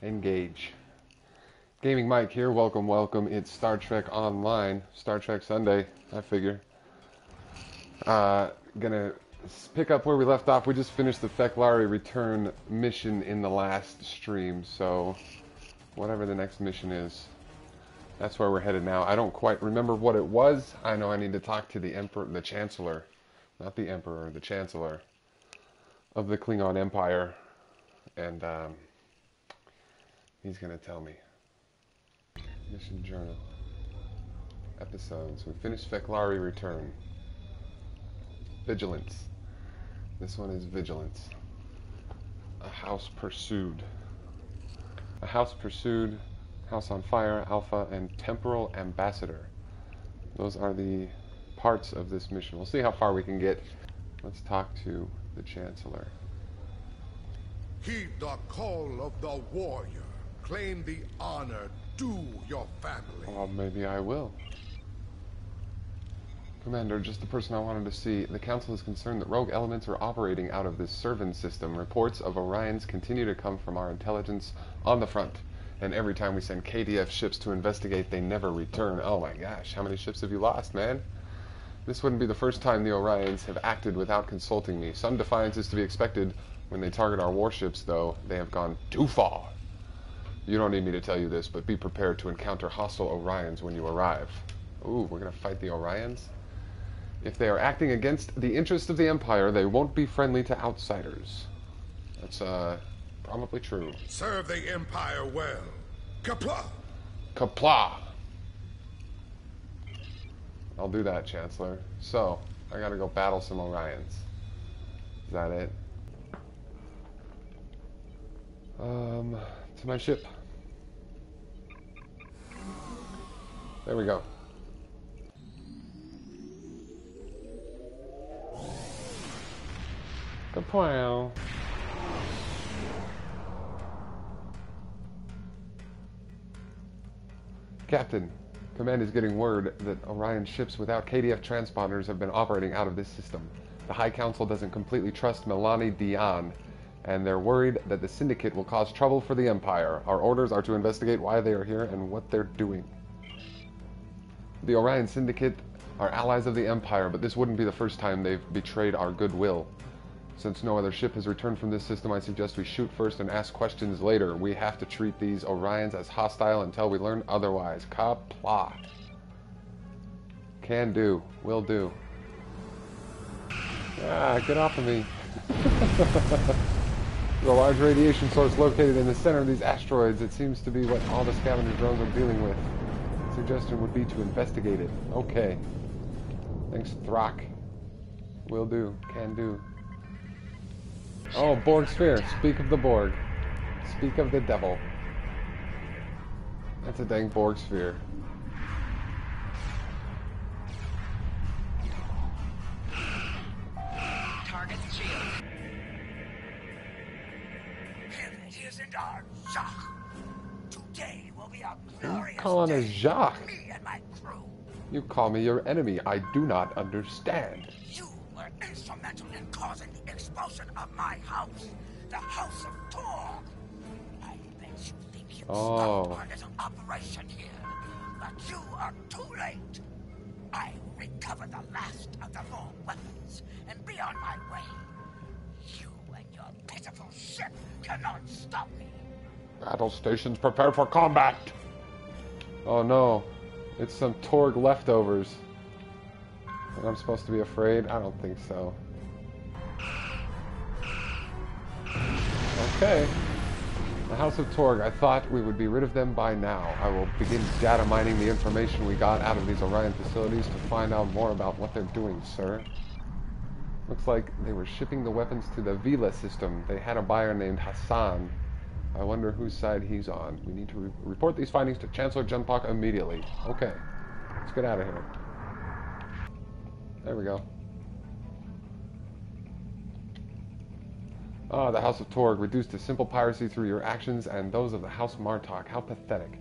Engage. Gaming Mike here. Welcome, welcome. It's Star Trek Online. Star Trek Sunday, I figure. Gonna pick up where we left off. We just finished the Feclari return mission in the last stream, so whatever the next mission is, that's where we're headed now. I don't quite remember what it was. I know I need to talk to the Emperor, the Chancellor, not the Emperor, the Chancellor of the Klingon Empire, and he's gonna tell me. Mission journal. Episodes. We finished Feclari return. Vigilance. This one is Vigilance. A house pursued. A house pursued, house on fire, alpha, and temporal ambassador. Those are the parts of this mission. We'll see how far we can get. Let's talk to the Chancellor. Heed the call of the warrior. Claim the honor due your family. Oh, maybe I will. Commander, just the person I wanted to see. The Council is concerned that rogue elements are operating out of this Servin System. Reports of Orions continue to come from our intelligence on the front. And every time we send KDF ships to investigate, they never return. Oh my gosh, how many ships have you lost, man? This wouldn't be the first time the Orions have acted without consulting me. Some defiance is to be expected. When they target our warships, though, they have gone too far. You don't need me to tell you this, but be prepared to encounter hostile Orions when you arrive. Ooh, we're going to fight the Orions? If they are acting against the interest of the Empire, they won't be friendly to outsiders. That's, probably true. Serve the Empire well. Kapla! Kapla! I'll do that, Chancellor. So, I gotta go battle some Orions. Is that it? To my ship. There we go. Kapow. Captain, Command is getting word that Orion ships without KDF transponders have been operating out of this system. The High Council doesn't completely trust Melanie Dion, and they're worried that the Syndicate will cause trouble for the Empire. Our orders are to investigate why they are here and what they're doing. The Orion Syndicate are allies of the Empire, but this wouldn't be the first time they've betrayed our goodwill. Since no other ship has returned from this system, I suggest we shoot first and ask questions later. We have to treat these Orions as hostile until we learn otherwise. Kapla. Can do. Will do. Ah, get off of me. There's a large radiation source located in the center of these asteroids. It seems to be what all the scavenger drones are dealing with. Suggestion would be to investigate it. Okay. Thanks, Thrak. Will do. Can do. Oh, Borg sphere. Speak of the Borg. Speak of the devil. That's a dang Borg sphere. Target's shield. It isn't our Jacques. Today will be a glorious You calling us Jacques? Me and my crew. You call me your enemy. I do not understand. You were instrumental in causing the expulsion of my house, the House of Torg. I bet you think you stopped our little operation here, but you are too late. I will recover the last of the Borg weapons and be on my way. You and your pitiful ship cannot stop me. Battle stations prepare for combat. Oh no, it's some Torg leftovers. And I'm supposed to be afraid? I don't think so. Okay. The House of Torg. I thought we would be rid of them by now. I will begin data mining the information we got out of these Orion facilities to find out more about what they're doing, sir. Looks like they were shipping the weapons to the Vigilance system. They had a buyer named Hassan. I wonder whose side he's on. We need to report these findings to Chancellor Junpak immediately. Okay. Let's get out of here. There we go. Ah, the House of Torg, reduced to simple piracy through your actions and those of the House Martok. How pathetic.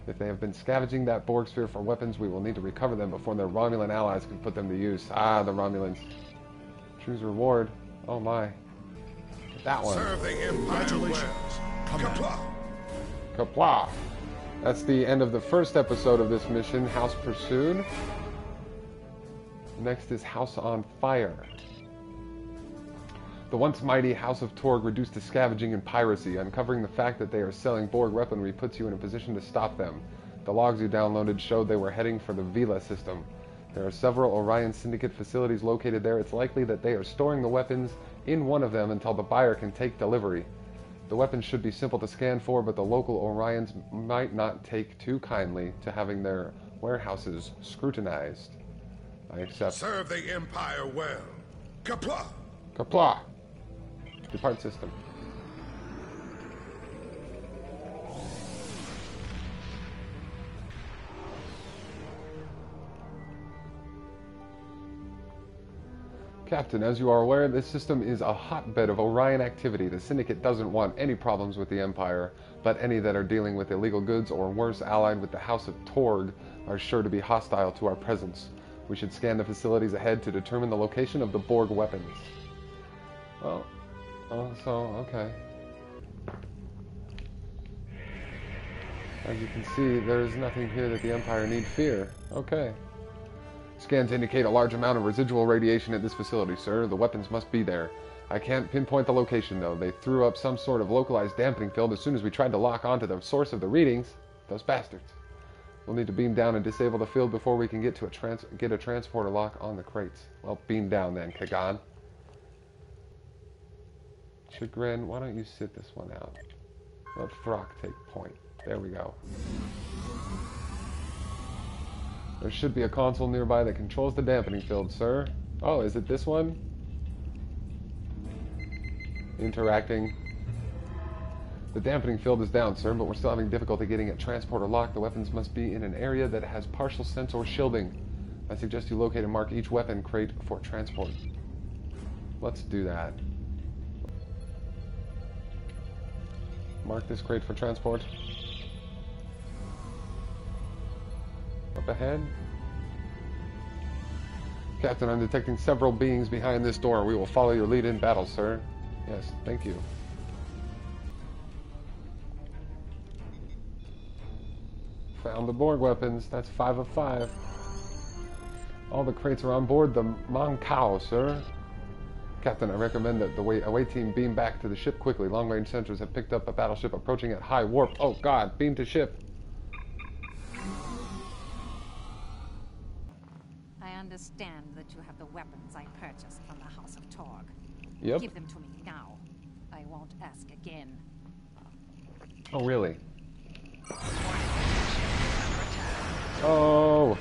If they have been scavenging that Borg sphere for weapons, we will need to recover them before their Romulan allies can put them to use. Ah, the Romulans. Choose reward. Oh my. That one. Serve the Empire well. Kapla! That's the end of the first episode of this mission, House Pursued. Next is House on Fire. The once mighty House of Torg reduced to scavenging and piracy. Uncovering the fact that they are selling Borg weaponry puts you in a position to stop them. The logs you downloaded showed they were heading for the Vigilance system. There are several Orion Syndicate facilities located there. It's likely that they are storing the weapons in one of them until the buyer can take delivery. The weapons should be simple to scan for, but the local Orions might not take too kindly to having their warehouses scrutinized. I accept. Serve the Empire well. Kapla! Kapla! Depart system. Captain, as you are aware, this system is a hotbed of Orion activity. The Syndicate doesn't want any problems with the Empire, but any that are dealing with illegal goods or worse, allied with the House of Torg, are sure to be hostile to our presence. We should scan the facilities ahead to determine the location of the Borg weapons. Well, okay. As you can see, there is nothing here that the Empire need fear. Okay. Scans indicate a large amount of residual radiation at this facility, sir. The weapons must be there. I can't pinpoint the location, though. They threw up some sort of localized dampening field as soon as we tried to lock onto the source of the readings. Those bastards. We'll need to beam down and disable the field before we can get to a transporter lock on the crates. Well, beam down then, Kagan. Chagrin, why don't you sit this one out? Let Throck take point. There we go. There should be a console nearby that controls the dampening field, sir. Oh, is it this one? Interacting. The dampening field is down, sir, but we're still having difficulty getting a transporter locked. The weapons must be in an area that has partial sensor shielding. I suggest you locate and mark each weapon crate for transport. Let's do that. Mark this crate for transport. Up ahead. Captain, I'm detecting several beings behind this door. We will follow your lead in battle, sir. Yes, thank you. Found the Borg weapons. That's 5 of 5. All the crates are on board the Mankao, sir. Captain, I recommend that the away team beam back to the ship quickly. Long-range sensors have picked up a battleship approaching at high warp. Oh, God. Beam to ship. I understand that you have the weapons I purchased from the House of Torg. Yep. Give them to me now. I won't ask again. Oh, really? Oh.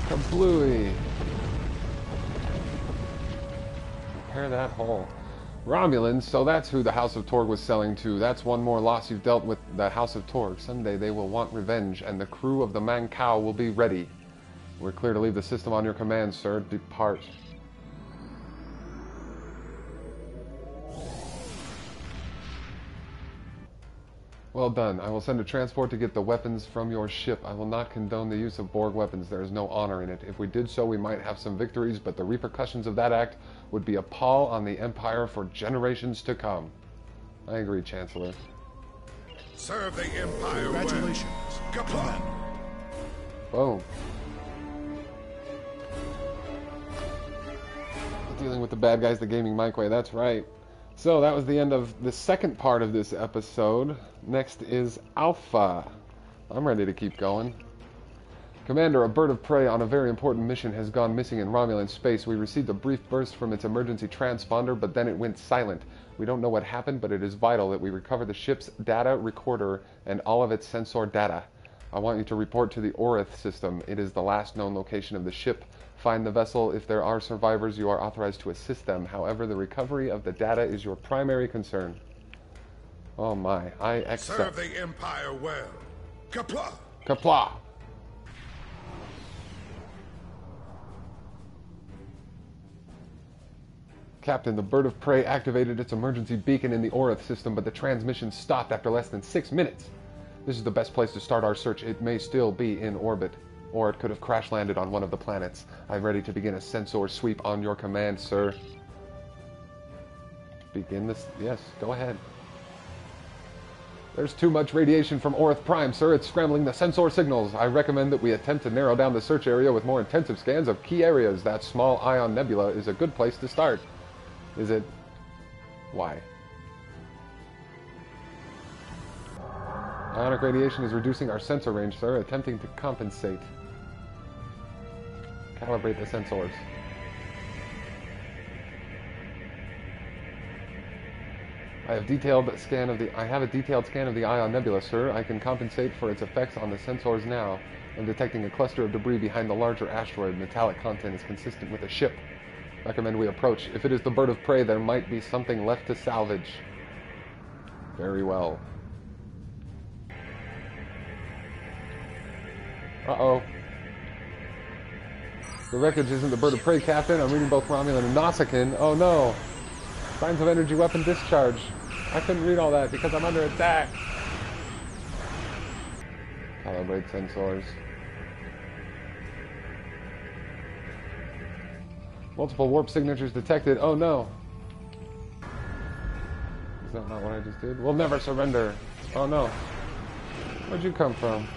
Kablooey. Repair that hole. Romulans, so that's who the House of Torg was selling to. That's one more loss you've dealt with the House of Torg. Someday they will want revenge, and the crew of the Mankao will be ready. We're clear to leave the system on your command, sir. Depart. Well done. I will send a transport to get the weapons from your ship. I will not condone the use of Borg weapons. There is no honor in it. If we did so, we might have some victories, but the repercussions of that act would be a pall on the Empire for generations to come. I agree, Chancellor. Serve the Empire. Congratulations. Kapla! Boom. Dealing with the bad guys the gaming mic way, that's right. So that was the end of the second part of this episode. Next is Alpha. I'm ready to keep going. Commander, a bird of prey on a very important mission has gone missing in Romulan space. We received a brief burst from its emergency transponder, but then it went silent. We don't know what happened, but it is vital that we recover the ship's data recorder and all of its sensor data. I want you to report to the Orion system. It is the last known location of the ship. Find the vessel. If there are survivors, you are authorized to assist them. However, the recovery of the data is your primary concern. Oh my, I accept. Serve the Empire well. Kapla! Kapla! Captain, the bird of prey activated its emergency beacon in the Orion system, but the transmission stopped after less than 6 minutes. This is the best place to start our search. It may still be in orbit, or it could have crash-landed on one of the planets. I'm ready to begin a sensor sweep on your command, sir. Begin this. Yes, go ahead. There's too much radiation from Orith Prime, sir. It's scrambling the sensor signals. I recommend that we attempt to narrow down the search area with more intensive scans of key areas. That small ion nebula is a good place to start. Is it? Why? Ionic radiation is reducing our sensor range, sir. Attempting to compensate. Calibrate the sensors. I have a detailed scan of the Ion Nebula, sir. I can compensate for its effects on the sensors now. I'm detecting a cluster of debris behind the larger asteroid. Metallic content is consistent with a ship. Recommend we approach. If it is the bird of prey, there might be something left to salvage. Very well. Uh-oh. The wreckage isn't the bird of prey, Captain. I'm reading both Romulan and Nausicaan. Oh no. Signs of energy weapon discharge. I couldn't read all that because I'm under attack. Calibrate sensors. Multiple warp signatures detected. Oh no. Is that not what I just did? We'll never surrender. Oh no. Where'd you come from?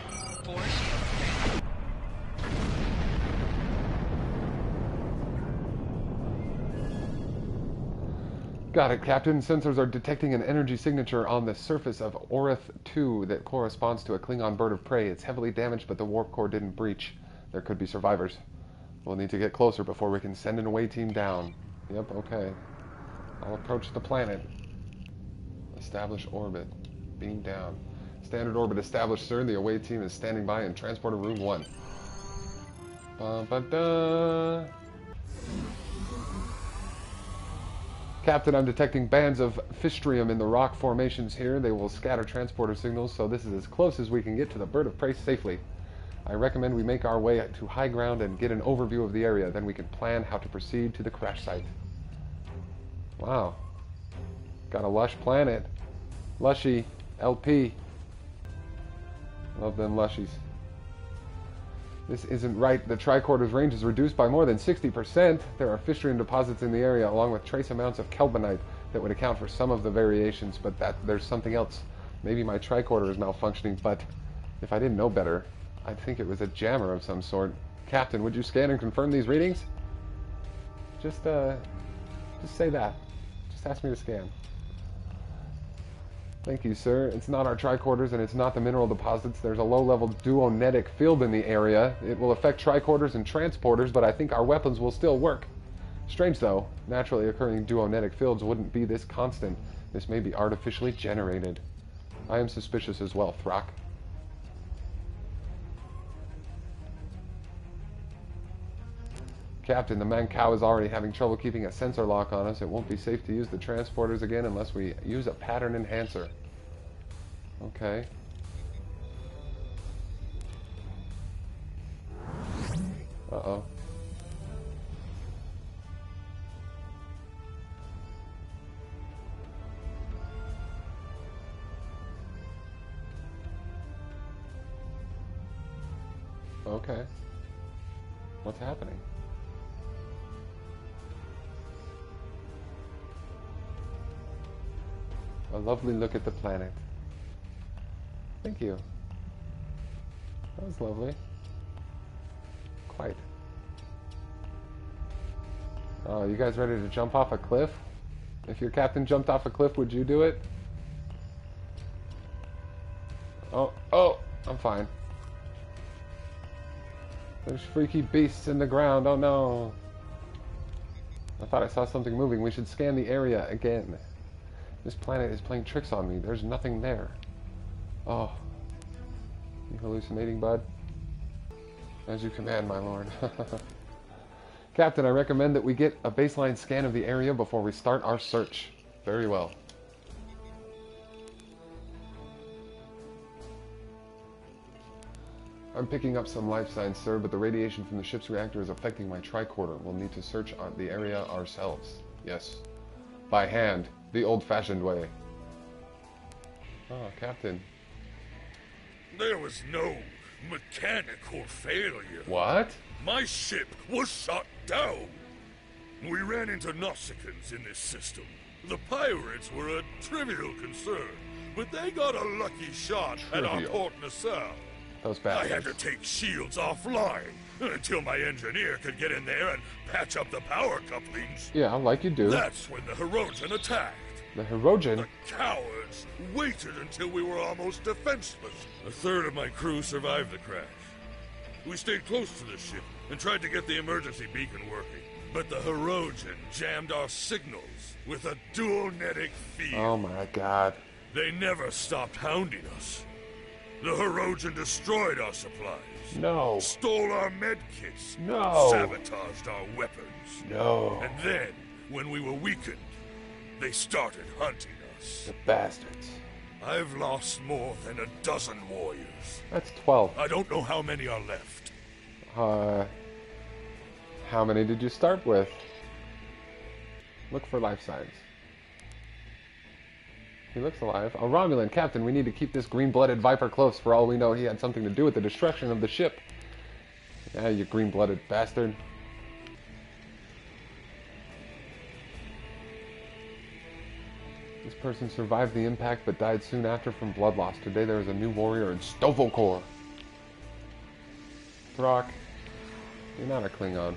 Got it, Captain. Sensors are detecting an energy signature on the surface of Orith 2 that corresponds to a Klingon bird of prey. It's heavily damaged, but the warp core didn't breach. There could be survivors. We'll need to get closer before we can send an away team down. Yep, okay. I'll approach the planet. Establish orbit. Beam down. Standard orbit established, sir. The away team is standing by in transporter room 1. Ba-ba-da. Captain, I'm detecting bands of fistrium in the rock formations here. They will scatter transporter signals, so this is as close as we can get to the bird of prey safely. I recommend we make our way to high ground and get an overview of the area. Then we can plan how to proceed to the crash site. Wow. Got a lush planet. Lushy. LP. Love them lushies. This isn't right. The tricorder's range is reduced by more than 60%. There are fistrium deposits in the area, along with trace amounts of kelbonite that would account for some of the variations, but there's something else. Maybe my tricorder is malfunctioning, but if I didn't know better, I'd think it was a jammer of some sort. Captain, would you scan and confirm these readings? Just say that. Just ask me to scan. Thank you, sir. It's not our tricorders and it's not the mineral deposits. There's a low-level duonetic field in the area. It will affect tricorders and transporters, but I think our weapons will still work. Strange, though. Naturally occurring duonetic fields wouldn't be this constant. This may be artificially generated. I am suspicious as well, Thrak. Captain, the Mancau is already having trouble keeping a sensor lock on us. It won't be safe to use the transporters again unless we use a pattern enhancer. Okay. Uh-oh. Okay. What's happening? A lovely look at the planet. Thank you. That was lovely. Quite. Oh, you guys ready to jump off a cliff? If your captain jumped off a cliff, would you do it? Oh, I'm fine. There's freaky beasts in the ground. Oh no. I thought I saw something moving. We should scan the area again. This planet is playing tricks on me. There's nothing there. Oh. You hallucinating, bud? As you command, my lord. Captain, I recommend that we get a baseline scan of the area before we start our search. Very well. I'm picking up some life signs, sir, but the radiation from the ship's reactor is affecting my tricorder. We'll need to search the area ourselves. Yes. By hand. The old-fashioned way. Oh, Captain. There was no mechanical failure. What? My ship was shut down. We ran into Nausicaans in this system. The pirates were a trivial concern, but they got a lucky shot at our port nacelle. Those I had bastards. to take shields offline until my engineer could get in there and patch up the power couplings. Yeah, like you do. That's when the Hirogen attacked. The Hirogen? The cowards waited until we were almost defenseless. A third of my crew survived the crash. We stayed close to the ship and tried to get the emergency beacon working. But the Hirogen jammed our signals with a duonetic field. Oh my god. They never stopped hounding us. The Hirogen destroyed our supplies. No. Stole our medkits. No. Sabotaged our weapons. No. And then, when we were weakened, they started hunting us. The bastards. I've lost more than a dozen warriors. That's 12. I don't know how many are left. How many did you start with? Look for life signs. He looks alive. A Romulan. Captain, we need to keep this green-blooded viper close. For all we know, he had something to do with the destruction of the ship. Yeah, you green-blooded bastard. This person survived the impact but died soon after from blood loss. Today there is a new warrior in Stovokor. Throck, you're not a Klingon.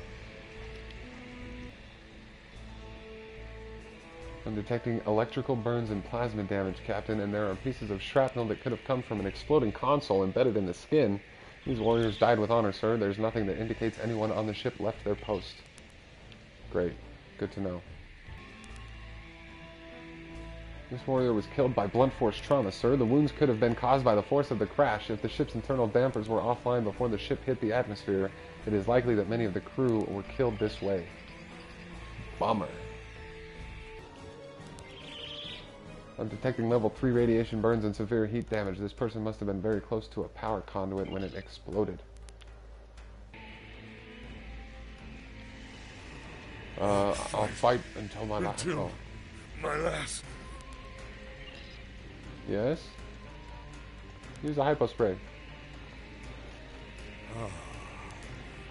I'm detecting electrical burns and plasma damage, Captain, and there are pieces of shrapnel that could have come from an exploding console embedded in the skin. These warriors died with honor, sir. There's nothing that indicates anyone on the ship left their post. Great. Good to know. This warrior was killed by blunt force trauma, sir. The wounds could have been caused by the force of the crash. If the ship's internal dampers were offline before the ship hit the atmosphere, it is likely that many of the crew were killed this way. Bummer. I'm detecting level 3 radiation burns and severe heat damage. This person must have been very close to a power conduit when it exploded. I'll fight until my last... Until my last... Yes? Use a hypo spray.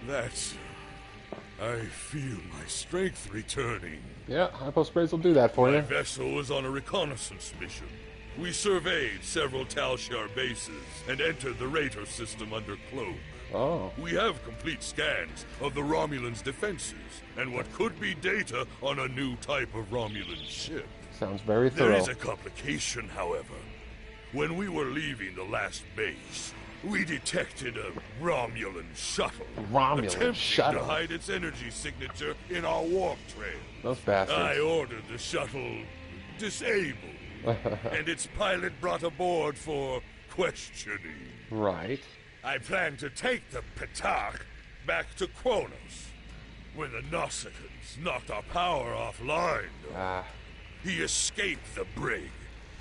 That's... I feel my strength returning. Yeah, hypo sprays will do that for My you. vessel was on a reconnaissance mission. We surveyed several Tasha Yar bases and entered the radar system under cloak. Oh. We have complete scans of the Romulans' defenses and what could be data on a new type of Romulan ship. Sounds very There thorough. is a complication, however. When we were leaving the last base, we detected a Romulan shuttle. Romulan attempting shuttle? to hide its energy signature in our warp trail. Those bastards. I ordered the shuttle disabled, and its pilot brought aboard for questioning. Right. I plan to take the Petak back to Kronos. When the Nausicaans knocked our power offline, though, he escaped the brig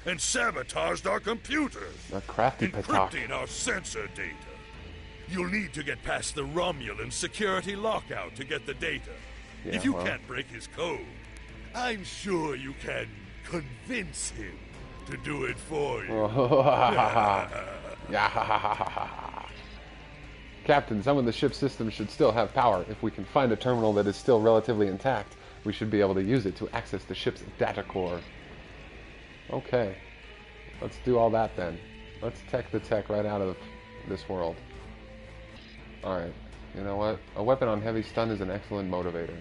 and sabotaged our computers, A crafty Petak. encrypting our sensor data. You'll need to get past the Romulan security lockout to get the data. Yeah, if you well. can't break his code, I'm sure you can convince him to do it for you. Captain, some of the ship's systems should still have power. If we can find a terminal that is still relatively intact, we should be able to use it to access the ship's data core. Okay. Let's do all that then. Let's tech the tech right out of this world. Alright. You know what? A weapon on heavy stun is an excellent motivator.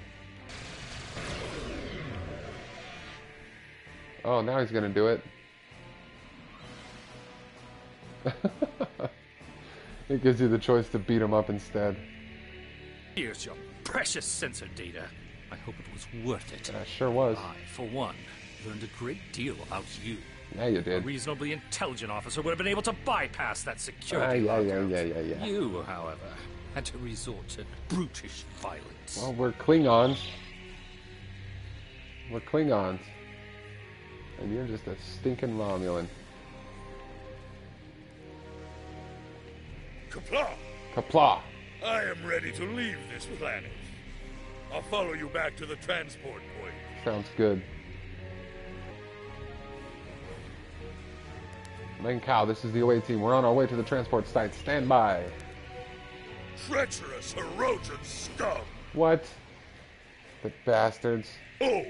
Oh, now he's gonna do it. It gives you the choice to beat him up instead. Here's your precious sensor data. I hope it was worth it. Sure was. I, for one, learned a great deal about you. Yeah, you A did. reasonably intelligent officer would have been able to bypass that security Yeah. lockout. You, however, had to resort to brutish violence. Well, we're Klingons. We're Klingons. And you're just a stinking Romulan. Kapla! Kapla! I am ready to leave this planet. I'll follow you back to the transport point. Sounds good. Len Cow, this is the away team. We're on our way to the transport site. Stand by. Treacherous Hirogen scum! What? The bastards. Oh,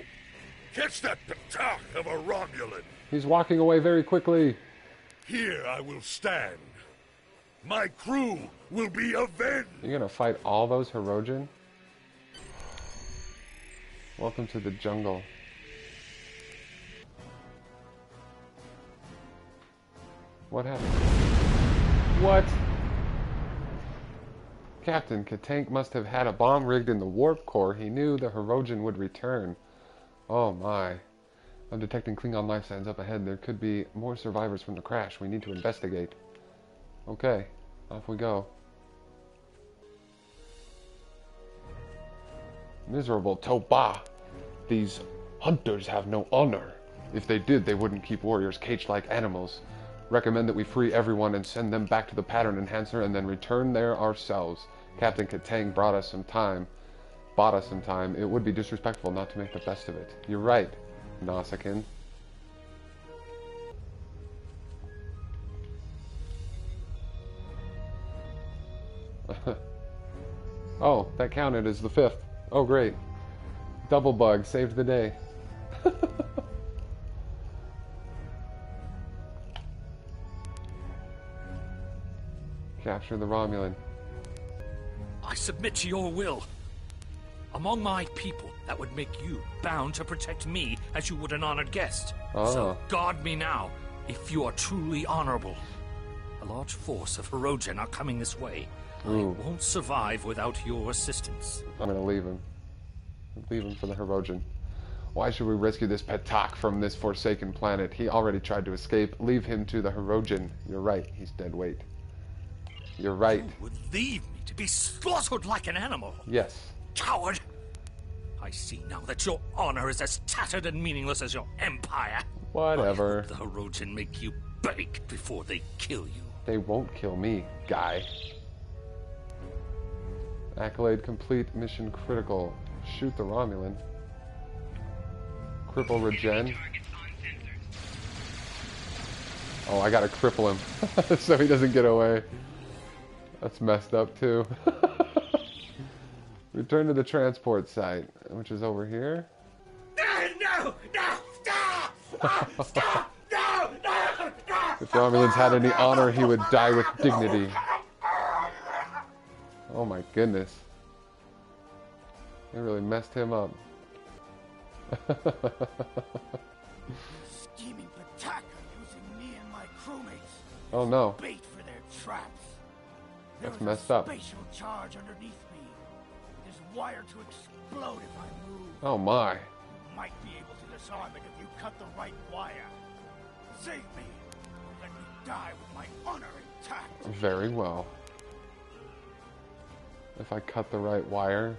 Catch that petak of a Romulan. He's walking away very quickly. Here I will stand. My crew will be avenged. You're gonna fight all those Hirogen? Welcome to the jungle. What happened? What? Captain Katank must have had a bomb rigged in the warp core. He knew the Hirogen would return. Oh my. I'm detecting Klingon life signs up ahead. There could be more survivors from the crash. We need to investigate. Okay, off we go. Miserable Toba. These hunters have no honor. If they did, they wouldn't keep warriors caged like animals. Recommend that we free everyone and send them back to the pattern enhancer and then return there ourselves. Captain Katang bought us some time. It would be disrespectful not to make the best of it. You're right, Nasakin. Oh, that counted as the 5th. Oh, great. Double bug saved the day. Capture the Romulan. I submit to your will. Among my people, that would make you bound to protect me as you would an honored guest. Oh. So guard me now, if you are truly honorable. A large force of Hirogen are coming this way. Ooh. I won't survive without your assistance. I'm gonna leave him. Leave him for the Hirogen. Why should we rescue this Petak from this forsaken planet? He already tried to escape. Leave him to the Hirogen. You're right, he's dead weight. You're right. You would leave me to be slaughtered like an animal. Yes. Coward! I see now that your honor is as tattered and meaningless as your empire. Whatever. I hope the Hirogen make you bake before they kill you. They won't kill me, guy. Accolade complete. Mission critical. Shoot the Romulan. Cripple regen. Oh, I gotta cripple him so he doesn't get away. That's messed up too. Return to the transport site, which is over here. No! Stop! Stop! No! If Romulans had any honor, he would die with dignity. Oh my goodness. They really messed him up. Scheming Petak are using me and my crewmates. Oh no. Bait for their traps. That's There is messed a up. spatial charge underneath me. It is wired to explode if I move. Oh my. Might be able to disarm it if you cut the right wire. Save me. Let me die with my honor intact. Very well. If I cut the right wire.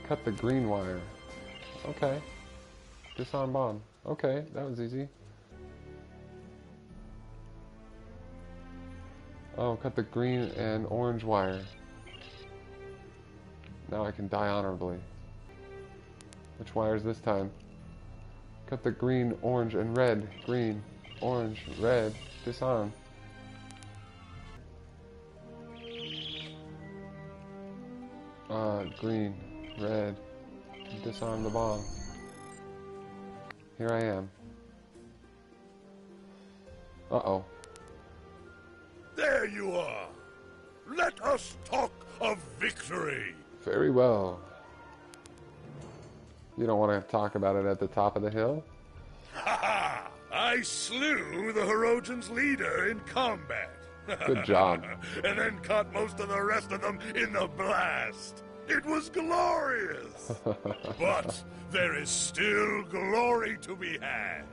Cut the green wire. Okay. Disarm bomb. Okay, that was easy. Oh, cut the green and orange wire. Now I can die honorably. Which wire is this time? Cut the green, orange, and red. Green, orange, red. Disarm. Green, red. Disarm the bomb. Here I am. Uh-oh. There you are. Let us talk of victory. Very well. You don't want to talk about it at the top of the hill? Ha ha! I slew the Hirogen's leader in combat. Good job. And then caught most of the rest of them in the blast. It was glorious. But there is still glory to be had.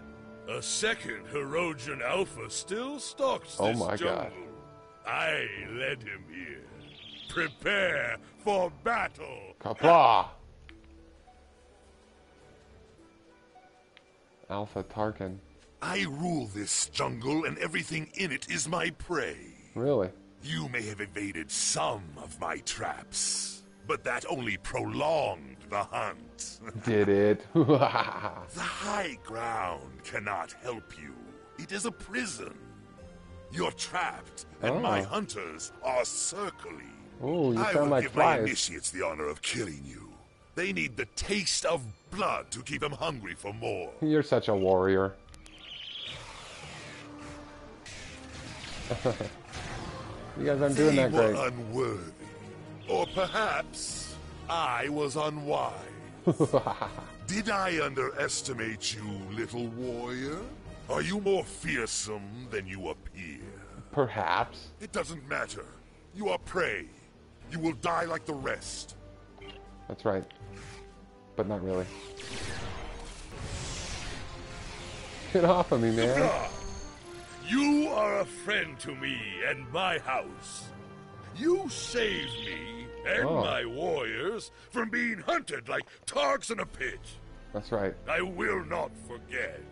A second Hirogen Alpha still stalks this Oh my jungle. God. I led him here. Prepare for battle. Kapla! Alpha Tarkin. I rule this jungle, and everything in it is my prey. Really? You may have evaded some of my traps, but that only prolonged the hunt. Did it? The high ground cannot help you. It is a prison. You're trapped, and my hunters are circling. Ooh, you I sound will like give my flies. initiates the honor of killing you. They need the taste of blood to keep them hungry for more. You're such a warrior. You guys aren't doing that They were great. unworthy. Or perhaps I was unwise. Did I underestimate you, little warrior? Are you more fearsome than you appear? Perhaps. It doesn't matter. You are prey. You will die like the rest. That's right. But not really. Get off of me, man. You are a friend to me and my house. You saved me and my warriors from being hunted like targs in a pit. That's right. I will not forget.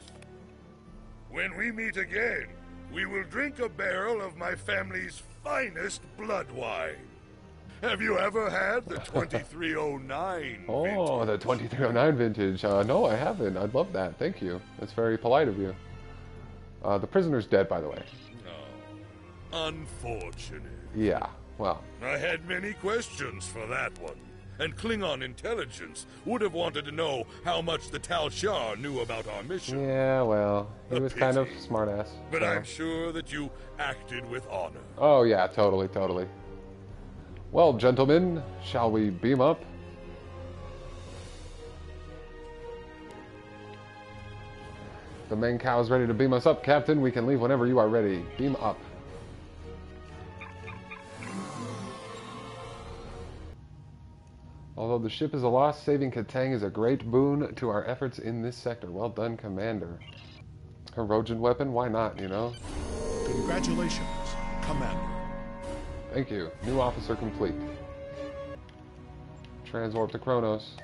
When we meet again, we will drink a barrel of my family's finest blood wine. Have you ever had the 2309 Oh, the 2309 vintage. No, I haven't. I'd love that. Thank you. That's very polite of you. The prisoner's dead, by the way. No. Unfortunate. Yeah, well. I had many questions for that one. And Klingon intelligence would have wanted to know how much the Tasha Yar knew about our mission. Yeah, well, he was kind of pity. smart-ass. But so. I'm sure that you acted with honor. Oh, yeah, totally, totally. Well, gentlemen, shall we beam up? The main cow is ready to beam us up, Captain. We can leave whenever you are ready. Beam up. Although the ship is a loss, saving Katang is a great boon to our efforts in this sector. Well done, Commander. Herogen weapon? Why not, you know? Congratulations, Commander. Thank you. New officer complete. Transwarp to Kronos.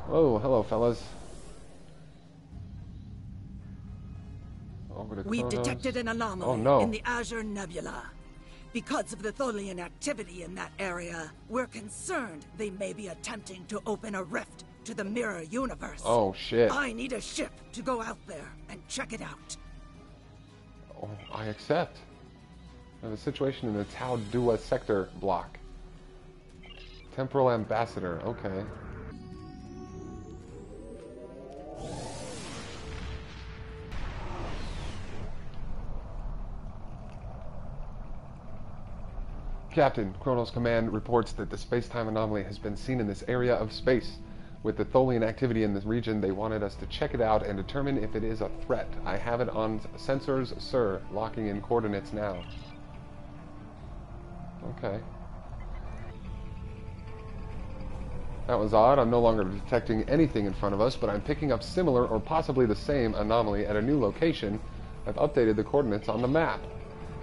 Oh, hello, fellas. Over to We've Kronos. detected an anomaly Oh, no. in the Azure Nebula. Because of the Tholian activity in that area, we're concerned they may be attempting to open a rift to the mirror universe. Oh, shit. I need a ship to go out there and check it out. Oh, I accept. I have a situation in the Tau Dua sector block. Temporal ambassador, okay. Captain, Kronos Command reports that the space-time anomaly has been seen in this area of space. With the Tholian activity in this region, they wanted us to check it out and determine if it is a threat. I have it on sensors, sir. Locking in coordinates now. Okay. That was odd. I'm no longer detecting anything in front of us, but I'm picking up similar or possibly the same anomaly at a new location. I've updated the coordinates on the map.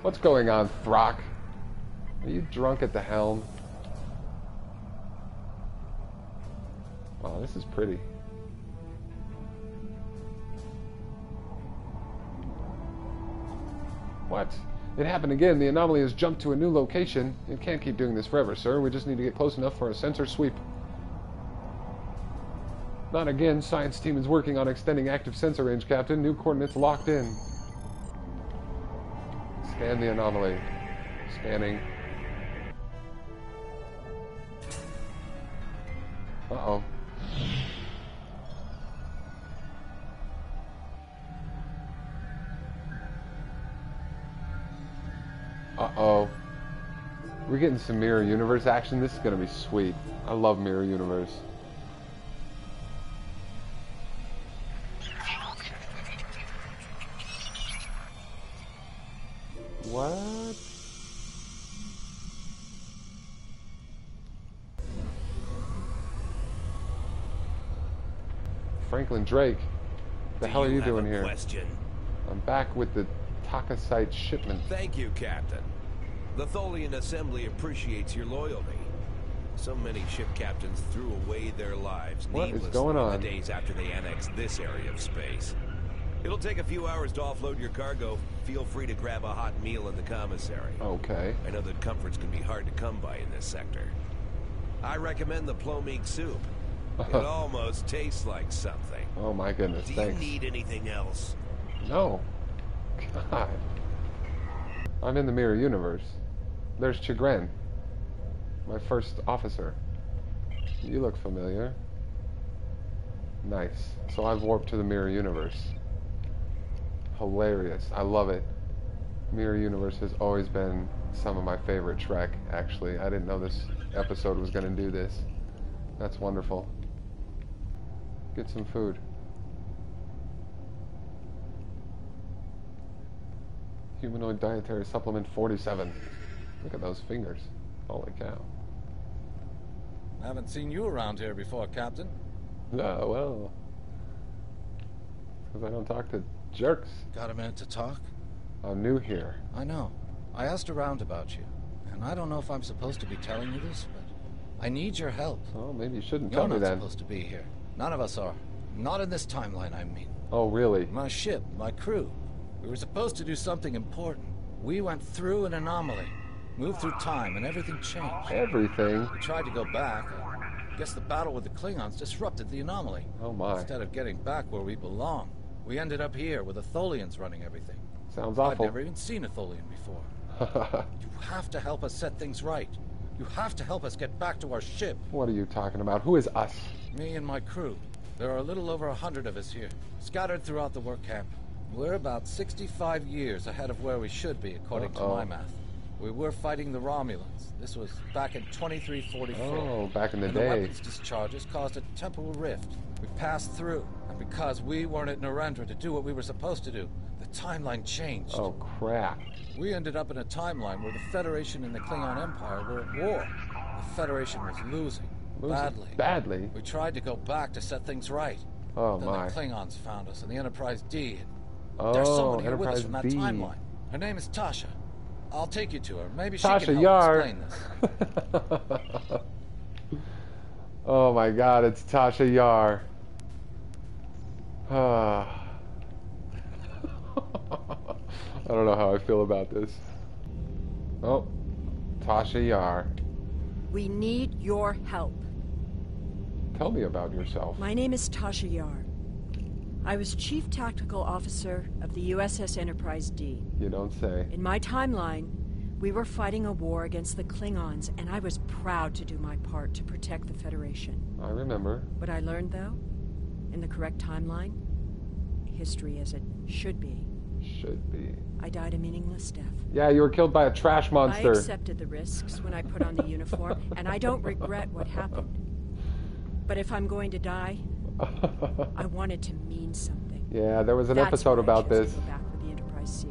What's going on, Throck? Are you drunk at the helm? Wow, this is pretty. What? It happened again. The anomaly has jumped to a new location. It can't keep doing this forever, sir. We just need to get close enough for a sensor sweep. Not again. Science team is working on extending active sensor range, Captain. New coordinates locked in. Scan the anomaly. Scanning. Uh-oh. Uh-oh. We're getting some Mirror Universe action. This is going to be sweet. I love Mirror Universe. What? Franklin Drake, the hell are you doing here? Question? I'm back with the Takasite shipment. Thank you, Captain. The Tholian Assembly appreciates your loyalty. So many ship captains threw away their lives What is needlessly going on? in the days after they annexed this area of space. It'll take a few hours to offload your cargo. Feel free to grab a hot meal in the commissary. Okay. I know that comforts can be hard to come by in this sector. I recommend the Plomig soup. It almost tastes like something. Oh my goodness, Do thanks. you need anything else? No. God. I'm in the mirror universe. There's Chagrin, my first officer. You look familiar. Nice. So I've warped to the mirror universe. Hilarious. I love it. Mirror universe has always been some of my favorite Trek, actually. I didn't know this episode was going to do this. That's wonderful. Get some food. Humanoid dietary supplement 47. Look at those fingers. Holy cow. Haven't seen you around here before, Captain. Oh, well. Because I don't talk to jerks. Got a minute to talk? I'm new here. I know. I asked around about you. And I don't know if I'm supposed to be telling you this, but I need your help. Oh, maybe you shouldn't You're tell me not then. supposed to be here. None of us are. Not in this timeline, I mean. Oh, really? My ship, my crew. We were supposed to do something important. We went through an anomaly. Moved through time and everything changed. Everything? We tried to go back. I guess the battle with the Klingons disrupted the anomaly. Oh my. Instead of getting back where we belong, we ended up here with the Tholians running everything. Sounds I've awful. never even seen a Tholian before. You have to help us set things right. You have to help us get back to our ship. What are you talking about? Who is us? Me and my crew. There are a little over 100 of us here, scattered throughout the work camp. We're about 65 years ahead of where we should be, according to my math. We were fighting the Romulans. This was back in 2344. Oh, back in the and day. The weapons discharges caused a temporal rift. We passed through, and because we weren't at Narendra to do what we were supposed to do, the timeline changed. Oh, crap. We ended up in a timeline where the Federation and the Klingon Empire were at war. The Federation was losing. Badly. Badly? We tried to go back to set things right. Oh, then my. the Klingons found us, and the Enterprise D. Oh, There's someone here with us Enterprise from that D. timeline. Her name is Tasha. I'll take you to her. Maybe she Tasha can help Yar. explain this. Oh my god, it's Tasha Yar. I don't know how I feel about this. Oh, Tasha Yar. We need your help. Tell me about yourself. My name is Tasha Yar. I was Chief Tactical Officer of the USS Enterprise D. You don't say. In my timeline, we were fighting a war against the Klingons, and I was proud to do my part to protect the Federation. I remember. What I learned, though, in the correct timeline, history as it should be. Should be. I died a meaningless death. Yeah, you were killed by a trash I monster. accepted the risks when I put on the uniform, and I don't regret what happened. But if I'm going to die, I want it to mean something. Yeah, there was an That's episode why about I chose this. to go back with the Enterprise C.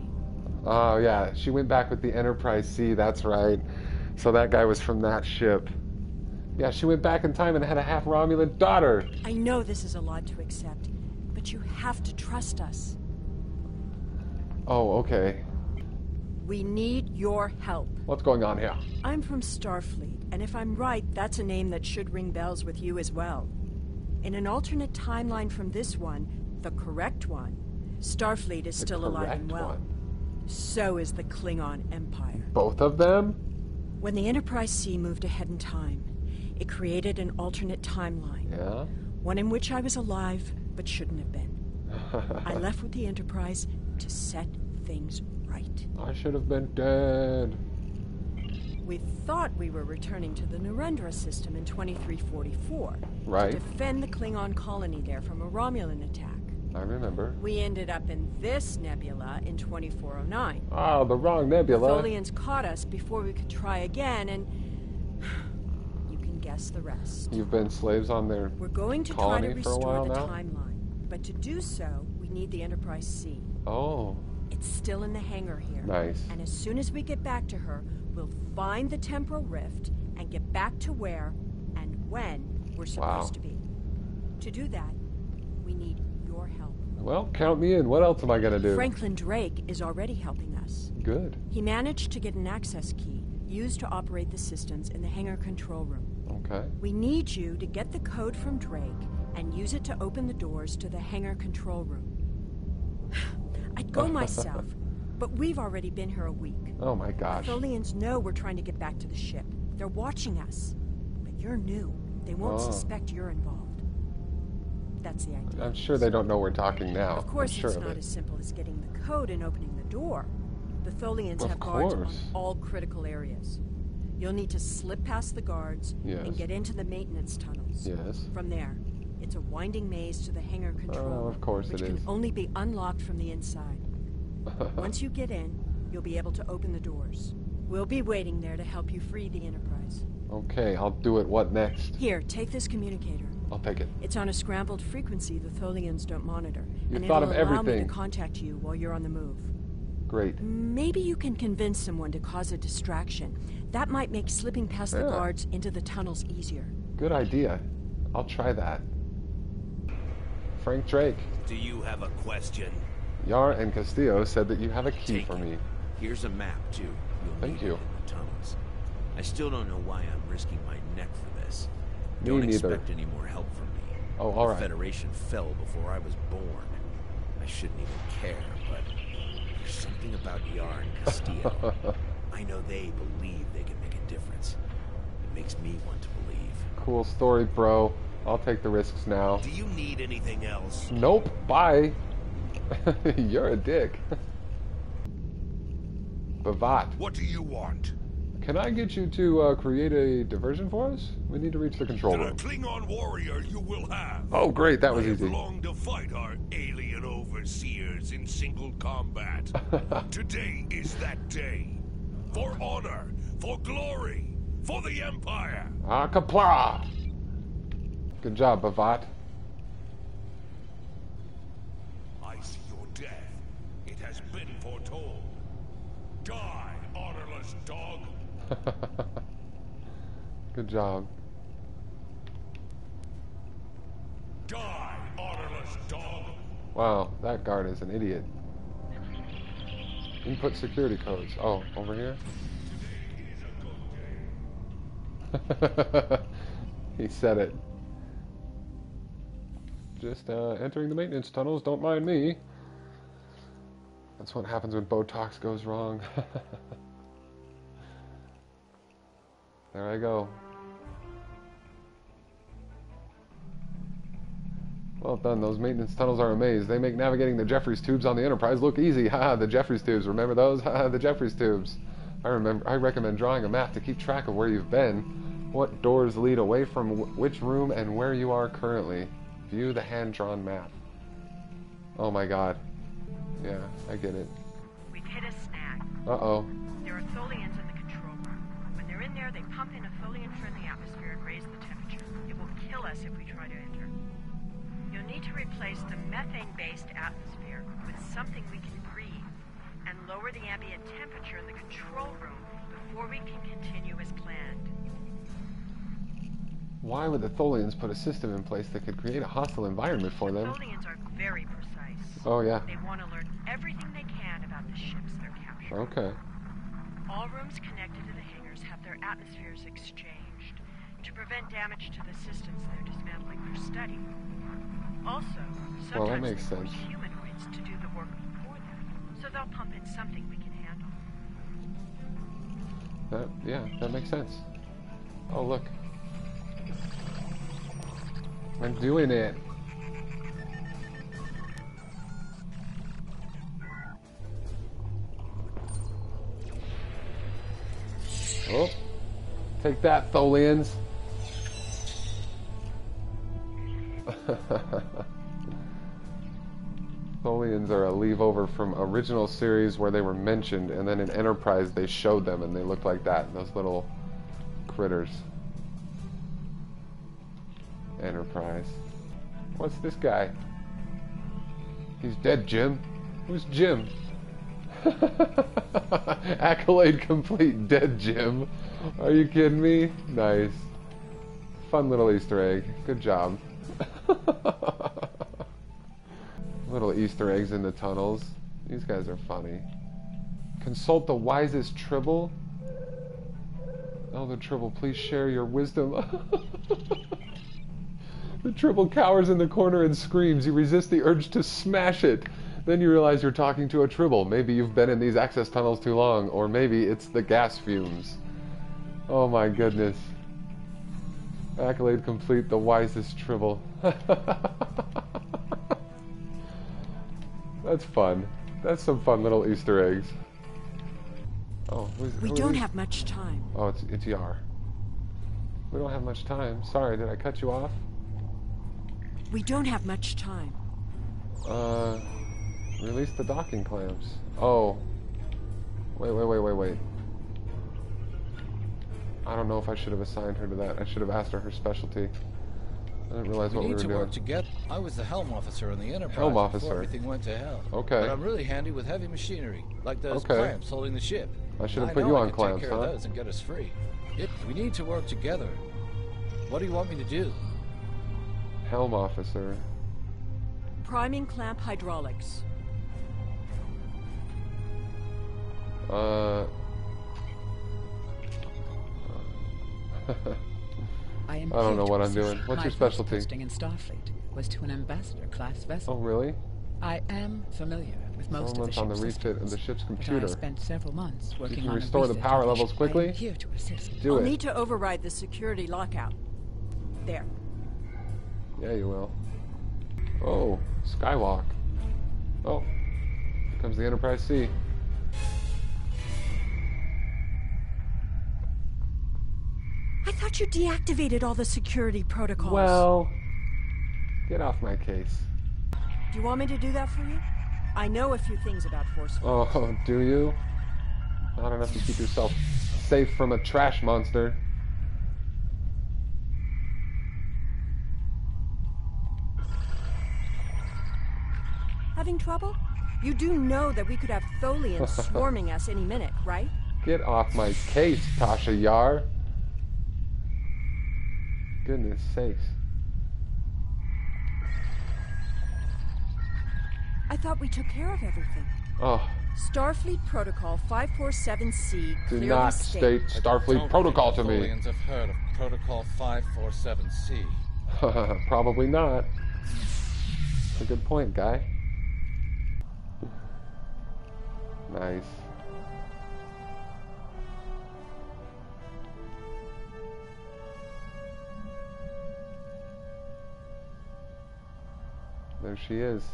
Oh, yeah, she went back with the Enterprise C, that's right. So that guy was from that ship. Yeah, she went back in time and had a half Romulan daughter. I know this is a lot to accept, but you have to trust us. Oh, okay. We need your help. What's going on here? I'm from Starfleet, and if I'm right, that's a name that should ring bells with you as well. In an alternate timeline from this one, the correct one, Starfleet is still alive and well. So is the Klingon Empire. Both of them? When the Enterprise C moved ahead in time, it created an alternate timeline. Yeah? One in which I was alive, but shouldn't have been. I left with the Enterprise to set things right. I should have been dead. We thought we were returning to the Narendra system in 2344. Right. To defend the Klingon colony there from a Romulan attack. I remember. We ended up in this nebula in 2409. Oh, the wrong nebula. The Tholians caught us before we could try again, and you can guess the rest. You've been slaves on their We're going to try colony to for a restore while the now? timeline, but to do so, we need the Enterprise C. Oh, It's still in the hangar here. nice. And as soon as we get back to her, we'll find the temporal rift and get back to where and when we're supposed to be. To do that, we need your help. Well, count me in. What else am I going to do? Franklin Drake is already helping us. Good. He managed to get an access key used to operate the systems in the hangar control room. Okay. We need you to get the code from Drake and use it to open the doors to the hangar control room. I'd go myself, but we've already been here a week. Oh my gosh. The Tholians know we're trying to get back to the ship. They're watching us. But you're new. They won't suspect you're involved. That's the idea. I'm sure they don't know we're talking now. Of course, I'm sure it's of not it. as simple as getting the code and opening the door. The Tholians have guards on all critical areas. You'll need to slip past the guards and get into the maintenance tunnels. Yes. From there, it's a winding maze to the hangar control room, of course which it is. can only be unlocked from the inside. Once you get in, you'll be able to open the doors. We'll be waiting there to help you free the Enterprise. Okay, I'll do it. What next? Here, take this communicator. I'll take it. It's on a scrambled frequency the Tholians don't monitor. You thought of it'll allow me everything. to contact you while you're on the move. Great. Maybe you can convince someone to cause a distraction. That might make slipping past the guards into the tunnels easier. Good idea. I'll try that. Frank Drake. Do you have a question? Yar and Castillo said that you have a key Take for it. me. Here's a map, too. You'll Thank need you. it in the tunnels. I still don't know why I'm risking my neck for this. Me Don't neither. expect any more help from me. Oh, all right. The Federation fell before I was born. I shouldn't even care, but there's something about Yar and Castillo. I know they believe they can make a difference. It makes me want to believe. Cool story, bro. I'll take the risks now. Do you need anything else? Nope. Bye. You're a dick. Bavat. What do you want? Can I get you to create a diversion for us? We need to reach the control The room. Klingon warrior you will have. Oh, great. That was I have easy. longed to fight our alien overseers in single combat. Today is that day. For honor, for glory, for the Empire. Kapla! Good job, Bavat. I see your death. It has been foretold. Die, honorless dog. Good job. Die, honorless dog. Wow, that guard is an idiot. Input security codes. Oh, over here? He said it. Just entering the maintenance tunnels, don't mind me. That's what happens when Botox goes wrong. There I go. Well done, those maintenance tunnels are a maze. They make navigating the Jeffries tubes on the Enterprise look easy. Haha, the Jeffries tubes, remember those? Haha, the Jeffries tubes. I recommend drawing a map to keep track of where you've been, what doors lead away from which room, and where you are currently. View the hand-drawn map. Oh my god. Yeah, I get it. We've hit a snag. Uh-oh. There are Tholians in the control room. When they're in there, they pump in a Tholian-friendly atmosphere and raise the temperature. It will kill us if we try to enter. You'll need to replace the methane-based atmosphere with something we can breathe, and lower the ambient temperature in the control room before we can continue as planned. Why would the Tholians put a system in place that could create a hostile environment for them? The Tholians are very precise. Oh, yeah. They want to learn everything they can about the ships they're capturing. Okay. All rooms connected to the hangars have their atmospheres exchanged to prevent damage to the systems they're dismantling for study. Also, Well, that sometimes makes they force sense. humanoids to do the work for them, so they'll pump in something we can handle. That makes sense. Oh, look. I'm doing it. Oh. Take that, Tholians. Tholians are a leave-over from original series where they were mentioned, and then in Enterprise they showed them and they looked like that, those little critters. Enterprise. What's this guy? He's dead, Jim. Who's Jim? Accolade complete, dead Jim. Are you kidding me? Nice. Fun little Easter egg. Good job. Little Easter eggs in the tunnels. These guys are funny. Consult the wisest Tribble. Elder Tribble, please share your wisdom. The Tribble cowers in the corner and screams. You resist the urge to smash it. Then you realize you're talking to a Tribble. Maybe you've been in these access tunnels too long, or maybe it's the gas fumes. Oh my goodness. Accolade complete, the wisest Tribble. That's fun. That's some fun little Easter eggs. Oh, we don't have much time. Oh, it's Yar. We don't have much time. Sorry, did I cut you off? We don't have much time. Release the docking clamps. Oh. Wait. I don't know if I should have assigned her to that. I should have asked her her specialty. I didn't realize what we were doing. We need to work together. I was the helm officer in the Enterprise helm officer. before everything went to hell. Okay. But I'm really handy with heavy machinery, like those clamps holding the ship. I should have put you on clamps, take care of those and get us free. We need to work together. What do you want me to do? Helm officer. Priming clamp hydraulics. I don't know what I'm doing. What's your specialty? My first posting in Starfleet was to an ambassador-class vessel. Oh, really? I am familiar with most of the ship's on the refit of the ship's computer. But I spent several months working on you can restore the power levels quickly? I am here to assist. Do it. I'll need to override the security lockout. There. Yeah, you will. Oh, Skywalk. Oh, here comes the Enterprise C. I thought you deactivated all the security protocols. Well, get off my case. Do you want me to do that for you? I know a few things about Force. Oh, do you? Not enough to keep yourself safe from a trash monster. Having trouble? You do know that we could have Tholians swarming us any minute, right? Get off my case, Tasha Yar. Goodness sakes. I thought we took care of everything. Oh. Starfleet Protocol 547C Do clearly not state Starfleet Protocol to me. Tholians have heard of Protocol 547C. Probably not. That's a good point, guy. Nice. There she is.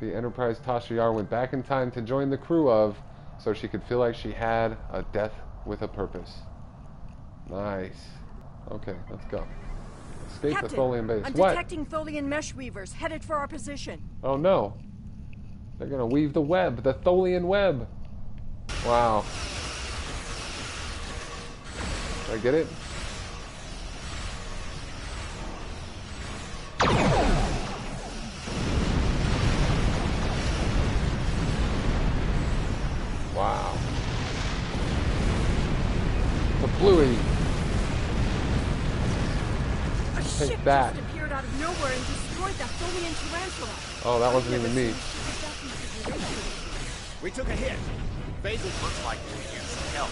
The Enterprise Tasha Yar went back in time to join the crew of, so she could feel like she had a death with a purpose. Nice. Okay, let's go. Escape Captain, the Tholian base. I'm What? detecting Tholian mesh weavers headed for our position. Oh no. They're gonna weave the web, the Tholian web. Wow. Did I get it? Wow. The Bluey. A ship that. just appeared out of nowhere and destroyed the Tholian tarantula. Oh, that wasn't even me. We took a hit. Basil looks like we need some help.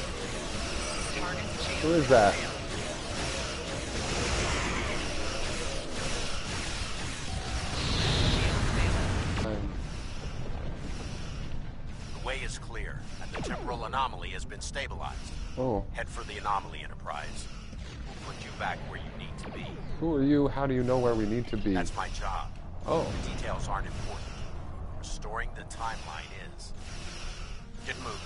Who is that? The way is clear, and the temporal anomaly has been stabilized. Oh. Head for the anomaly, Enterprise. We'll put you back where you need to be. Who are you? How do you know where we need to be? That's my job. Oh. The details aren't important. Restoring the timeline is. Get moving.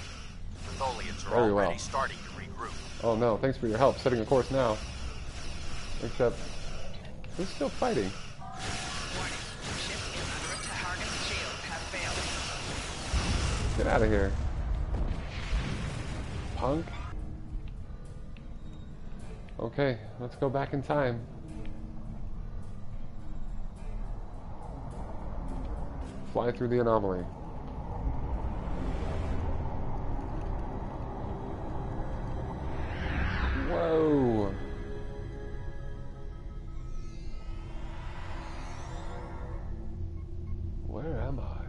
The Tholians are already starting to regroup. Oh no, thanks for your help setting a course now. Except, who's still fighting? Warning. Ship is under attack. Target shields have failed. Get out of here. Punk. Okay, let's go back in time. Fly through the anomaly. Whoa. Where am I?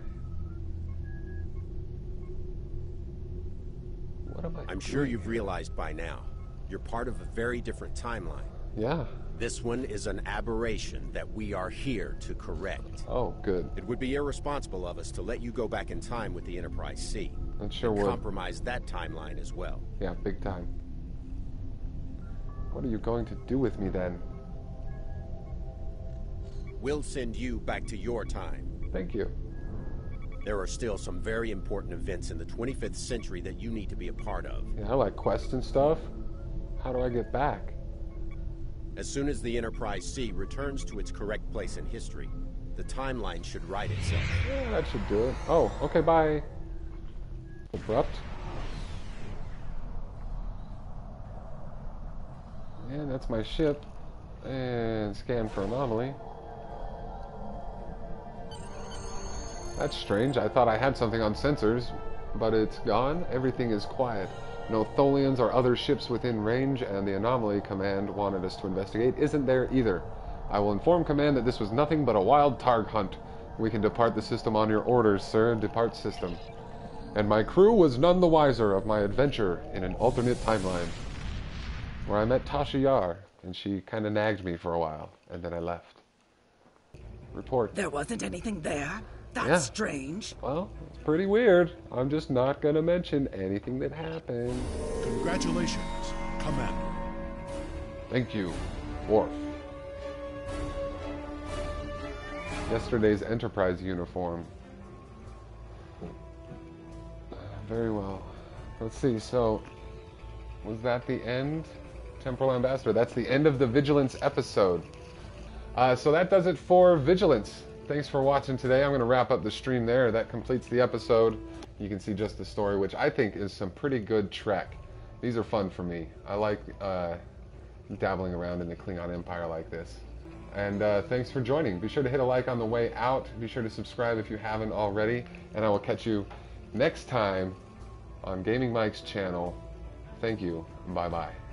What am I I'm sure you've realized by now, you're part of a very different timeline. Yeah. This one is an aberration that we are here to correct. Oh, good. It would be irresponsible of us to let you go back in time with the Enterprise C. That sure and would. compromise that timeline as well. Yeah, big time. What are you going to do with me then? We'll send you back to your time. Thank you. There are still some very important events in the 25th century that you need to be a part of. Yeah, I like quests and stuff. How do I get back? As soon as the Enterprise C returns to its correct place in history, the timeline should right itself. Yeah, that should do it. Oh, okay, bye. Abrupt. And that's my ship. And scan for anomaly. That's strange. I thought I had something on sensors, but it's gone. Everything is quiet. No Tholians or other ships within range, and the anomaly command wanted us to investigate isn't there either. I will inform command that this was nothing but a wild Targ hunt. We can depart the system on your orders, sir. Depart system. And my crew was none the wiser of my adventure in an alternate timeline, where I met Tasha Yar, and she kind of nagged me for a while, and then I left. Report. There wasn't anything there? That's strange. Well, it's pretty weird. I'm just not going to mention anything that happened. Congratulations, Commander. Thank you, Worf. Yesterday's Enterprise uniform. Very well. Let's see, so was that the end? Temporal Ambassador, that's the end of the Vigilance episode. So that does it for Vigilance. Thanks for watching today. I'm going to wrap up the stream there. That completes the episode. You can see just the story, which I think is some pretty good Trek. These are fun for me. I like dabbling around in the Klingon Empire like this. And thanks for joining. Be sure to hit a like on the way out. Be sure to subscribe if you haven't already. And I will catch you next time on Gaming Mike's channel. Thank you. Bye-bye.